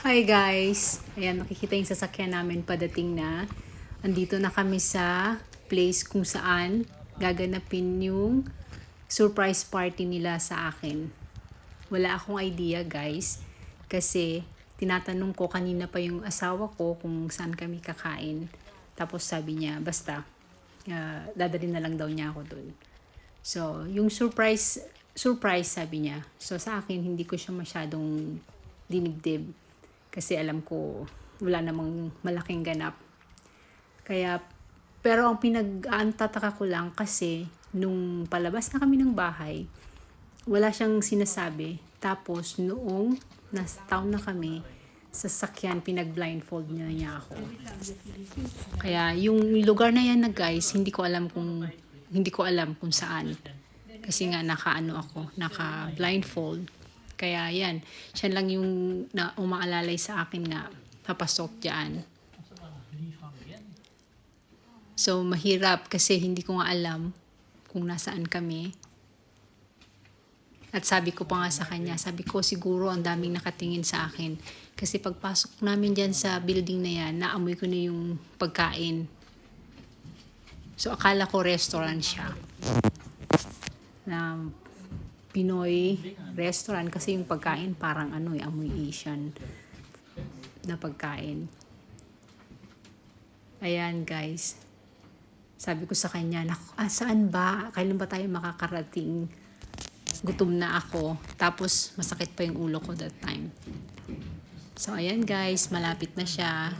Hi guys! Ayan, nakikita yung sasakyan namin padating na. Andito na kami sa place kung saan gaganapin yung surprise party nila sa akin. Wala akong idea guys, kasi tinatanong ko kanina pa yung asawa ko kung saan kami kakain. Tapos sabi niya, basta, dadalhin na lang daw niya ako dun. So, yung surprise sabi niya. So, sa akin, hindi ko siya masyadong dinibdib. Kasi alam ko, wala namang malaking ganap. Kaya, pero ang pinag-aantataka ko lang kasi, nung palabas na kami ng bahay, wala siyang sinasabi. Tapos, noong nasa town na kami, sa sakyan, pinag-blindfold niya ako. Kaya, yung lugar na yan na guys, hindi ko alam kung saan. Kasi nga, naka-blindfold. Kaya yan, siya lang yung umaalalay sa akin na papasok dyan. So, mahirap kasi hindi ko nga alam kung nasaan kami. At sabi ko pa nga sa kanya, sabi ko siguro ang daming nakatingin sa akin. Kasi pagpasok namin dyan sa building na yan, naamoy ko na yung pagkain. So, akala ko restaurant siya. Na Pinoy restaurant kasi yung pagkain parang amoy Asian na pagkain. Ayan guys. Sabi ko sa kanya, saan ba? Kailan ba tayo makakarating? Gutom na ako. Tapos masakit pa yung ulo ko that time. So ayan guys, malapit na siya.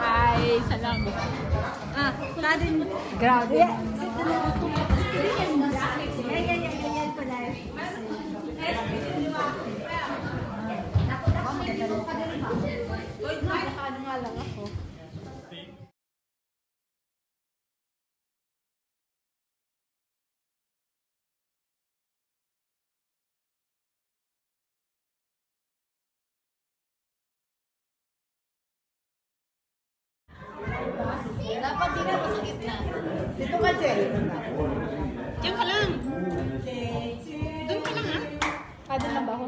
Ay, salamat. Grabe. Dapat din ako sa gitna. Dito ka, Jen. Diyan ka lang. Doon ka lang, ha? Kada na ba ako?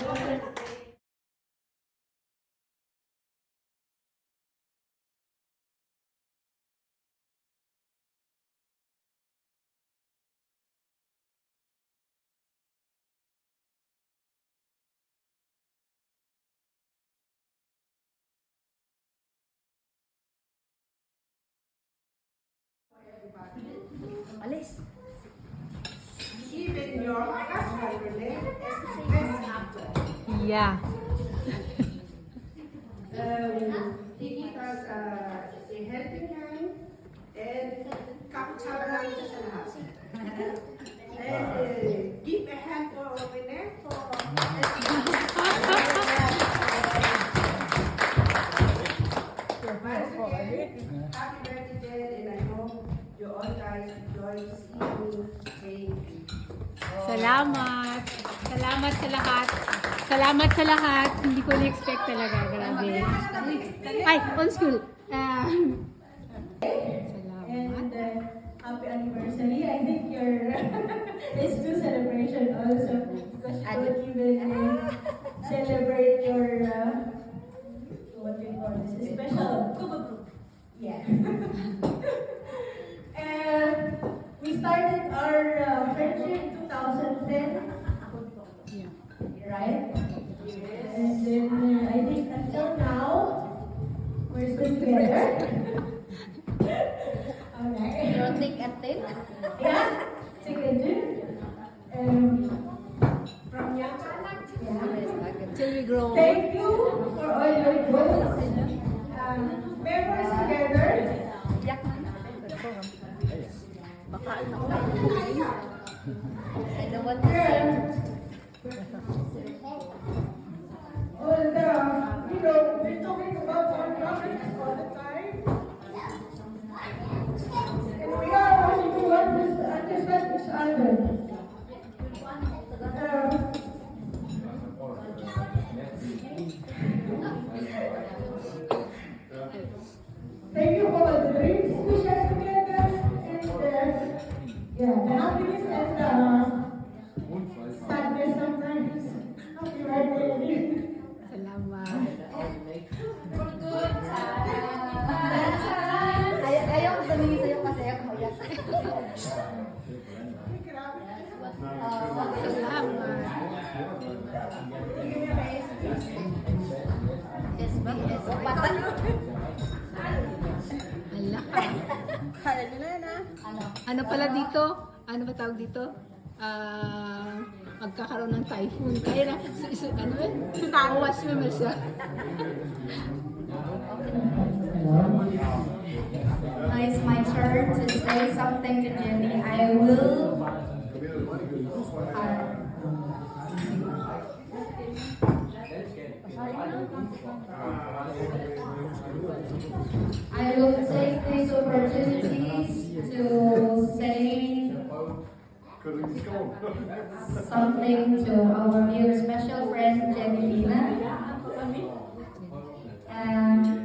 Alis. Yeah. Give us a helping hand and capture namin siya sa lahat. And give a hand for winner for Happy birthday, and I hope you all guys enjoy seeing Salamat! Salamat sa lahat! Salamat sa lahat! Hindi ko na-expect talaga. Grabe. Ay, on school! And happy anniversary. I think your it's two celebration also because you don't even celebrate your what do you call this special. Yeah. And we started our friendship 2010, Yeah. right? And then I think until now we're still together. Okay. You'll take a tip? Yeah, together. From young Till we grow old. Thank you for all your goals. Memories together. I don't want to Girl. And you know, we're talking about our problems all the time. And we are wanting to understand each other. Thank you for the dreams we share together and the happiness and sadness sometimes. Happy birthday. Salamat. Ayaw ko sabihin sa'yo kasi ayaw ko mag-iyak. Salamat. Yes, ba? Yes. Patan. Hala. Kala nyo na yan, ha? Ano pala dito? Ano ba tawag dito? Magkakaroon ng typhoon. Kaya na, ano yun? Tawas mo siya. Now it's my turn to say something to Jenny. I will. I will take these opportunities to say something to our dear special friend Jenny Lina.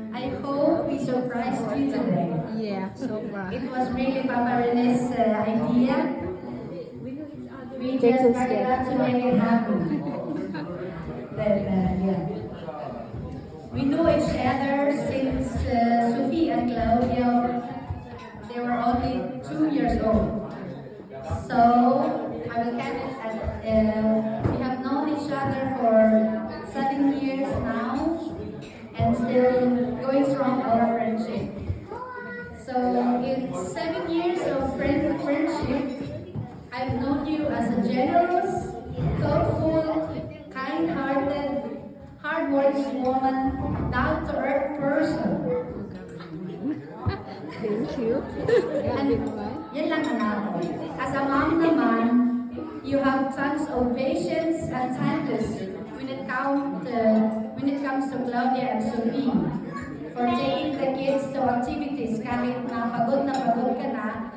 I hope we surprised you today. Yeah, sobra. It was really Papa Rene's idea. We just started out to make it happen. Then, yeah. We knew each other since Sophie and Claudia, they were only 2 years old. So, I will count it as we have known each other for 7 years now and still going strong our friendship. So, in 7 years of friendship, I've known you as a generous, thoughtful, kind-hearted, hardworking woman, down-to-earth person. Thank you. And yan lang naman. As a mom naman, you have tons of patience and kindness when it comes to Claudia and Sophie. For taking the kids to activities kahit na pagod ka na,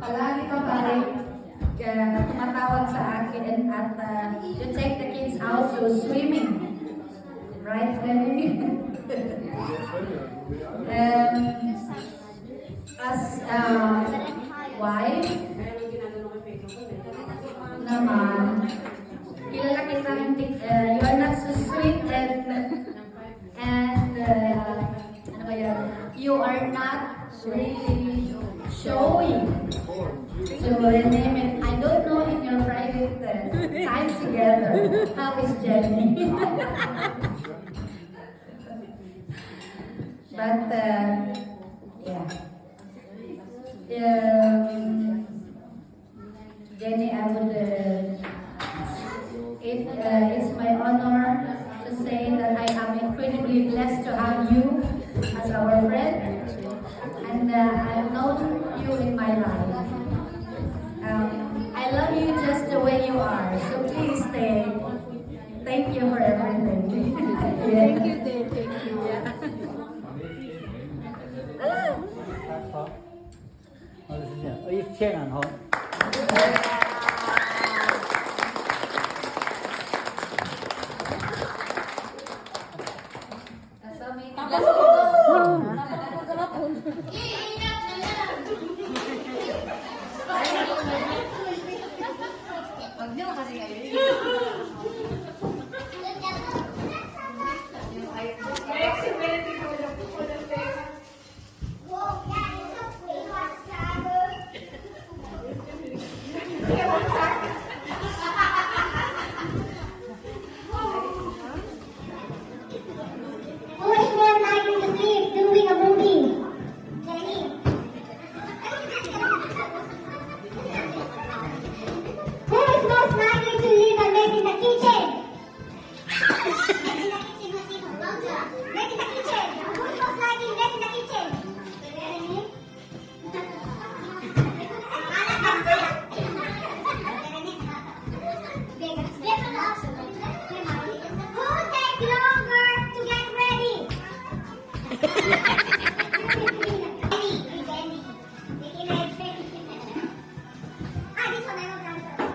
palagi ka pa rin tumatawag sa akin at you take the kids out to swimming. Right, Fleming? As a wife naman, kilala kita you are not so sweet and ano ba yun? You are not really showing to name it. I don't know in your private time together. How is Jenny? But yeah. Jenny, I would it's my honor to say that I am incredibly thank you for everything. Thank you, Dave. Thank you. Who is more likely to sleep doing a movie? Jenny. Who is most likely to leave a mess in the kitchen? Mess in the kitchen, mess in the kitchen. Who is most likely to mess in the kitchen? Jenny. Who takes longer to get ready?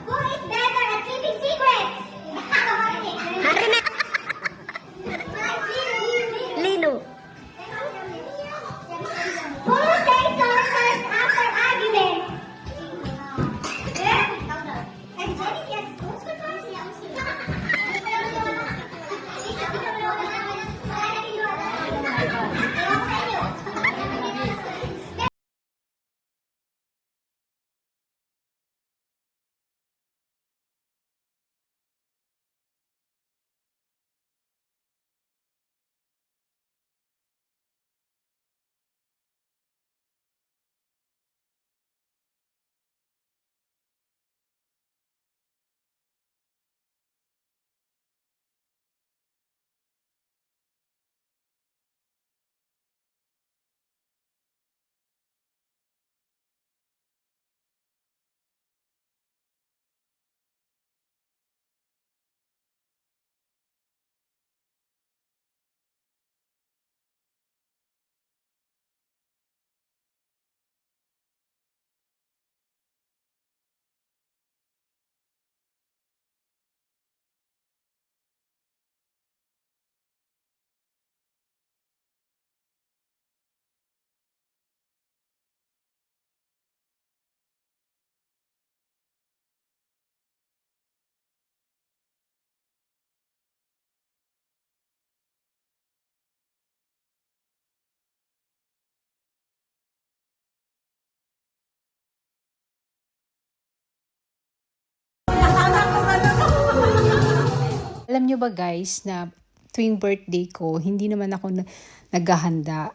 Who is better at keeping secrets? Lino. Who says sorry first after argument? And Jenny says, who's the first? Alam nyo ba guys na tuwing birthday ko, hindi naman ako naghahanda.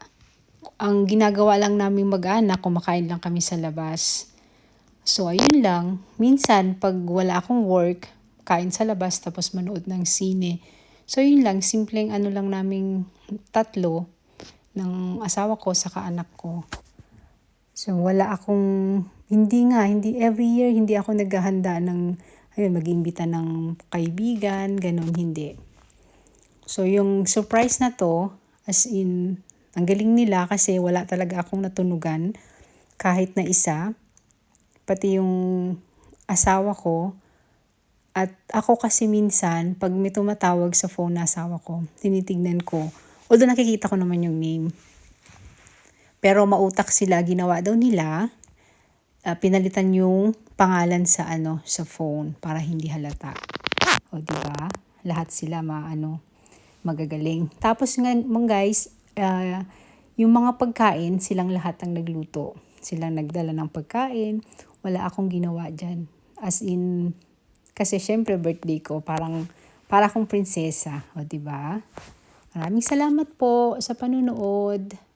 Ang ginagawa lang namin mag-anak, kumakain lang kami sa labas. So ayun lang, minsan pag wala akong work, kain sa labas tapos manood ng sine. So yun lang, simpleng ano lang naming tatlo ng asawa ko saka anak ko. So wala akong, hindi every year hindi ako naghahanda ng ayun, mag-iimbita ng kaibigan, ganun, hindi. So, yung surprise na to, as in, ang galing nila kasi wala talaga akong natunugan, kahit na isa. Pati yung asawa ko, at ako kasi minsan, pag may tumatawag sa phone na asawa ko, tinitignan ko, although nakikita ko naman yung name. Pero mautak sila, ginawa daw nila, pinalitan yung pangalan sa sa phone para hindi halata. O di ba? Lahat sila magagaling. Tapos nga guys, yung mga pagkain, silang lahat ang nagluto. Silang nagdala ng pagkain. Wala akong ginawa diyan. As in, kasi syempre birthday ko, para akong prinsesa, o di ba? Maraming salamat po sa panunood.